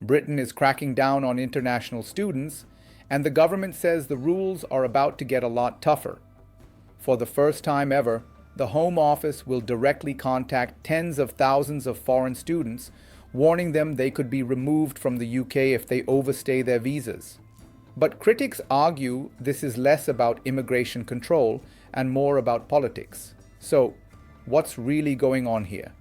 Britain is cracking down on international students, and the government says the rules are about to get a lot tougher. For the first time ever, the Home Office will directly contact tens of thousands of foreign students, warning them they could be removed from the UK if they overstay their visas. But critics argue this is less about immigration control and more about politics. So, what's really going on here?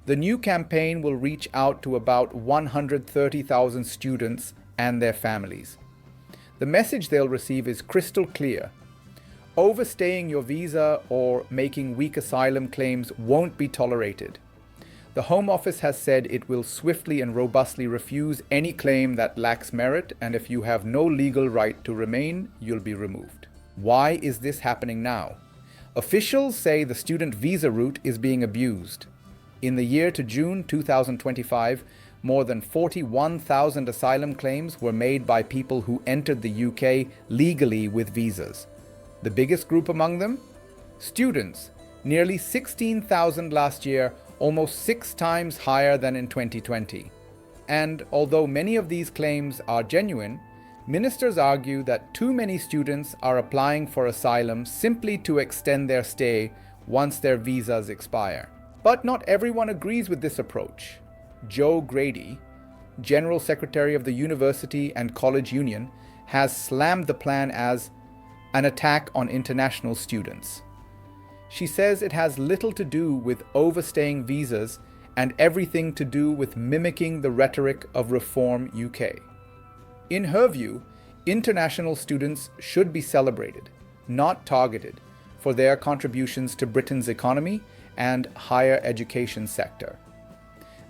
The new campaign will reach out to about 130,000 students and their families. The message they'll receive is crystal clear. Overstaying your visa or making weak asylum claims won't be tolerated. The Home Office has said it will swiftly and robustly refuse any claim that lacks merit, and if you have no legal right to remain, you'll be removed. Why is this happening now? Officials say the student visa route is being abused. In the year to June 2025, more than 41,000 asylum claims were made by people who entered the UK legally with visas. The biggest group among them? Students, nearly 16,000 last year, almost 6 times higher than in 2020. And although many of these claims are genuine, ministers argue that too many students are applying for asylum simply to extend their stay once their visas expire. But not everyone agrees with this approach. Joe Grady, General Secretary of the University and College Union, has slammed the plan as an attack on international students. She says it has little to do with overstaying visas and everything to do with mimicking the rhetoric of Reform UK. In her view, international students should be celebrated, not targeted, for their contributions to Britain's economy and higher education sector.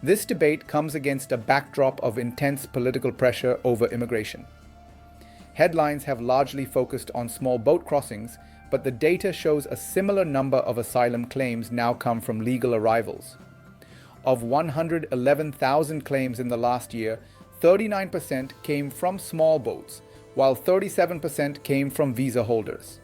This debate comes against a backdrop of intense political pressure over immigration. Headlines have largely focused on small boat crossings, but the data shows a similar number of asylum claims now come from legal arrivals. Of 111,000 claims in the last year, 39% came from small boats, while 37% came from visa holders.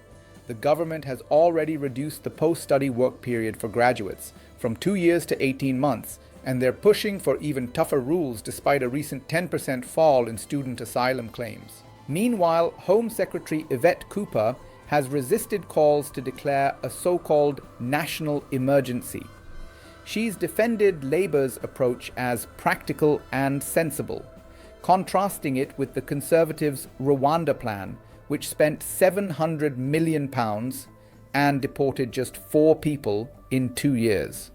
The government has already reduced the post-study work period for graduates from 2 years to 18 months, and they're pushing for even tougher rules despite a recent 10% fall in student asylum claims. Meanwhile, Home Secretary Yvette Cooper has resisted calls to declare a so-called national emergency. She's defended Labour's approach as practical and sensible, contrasting it with the Conservatives' Rwanda plan, which spent £700 million and deported just 4 people in 2 years.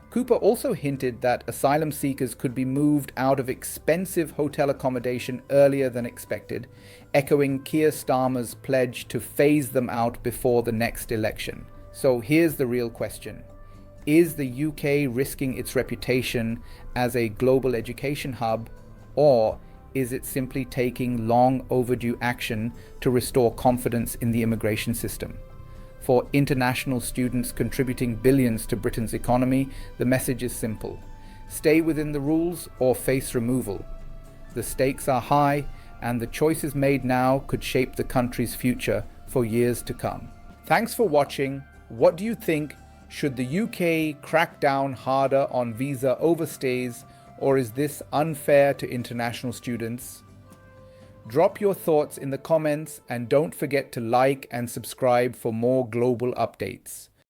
Cooper also hinted that asylum seekers could be moved out of expensive hotel accommodation earlier than expected, echoing Keir Starmer's pledge to phase them out before the next election. So here's the real question. Is the UK risking its reputation as a global education hub, or is it simply taking long overdue action to restore confidence in the immigration system? For international students contributing billions to Britain's economy, the message is simple. Stay within the rules or face removal. The stakes are high, and the choices made now could shape the country's future for years to come. Thanks for watching. What do you think? Should the UK crack down harder on visa overstays, or is this unfair to international students? Drop your thoughts in the comments and don't forget to like and subscribe for more global updates.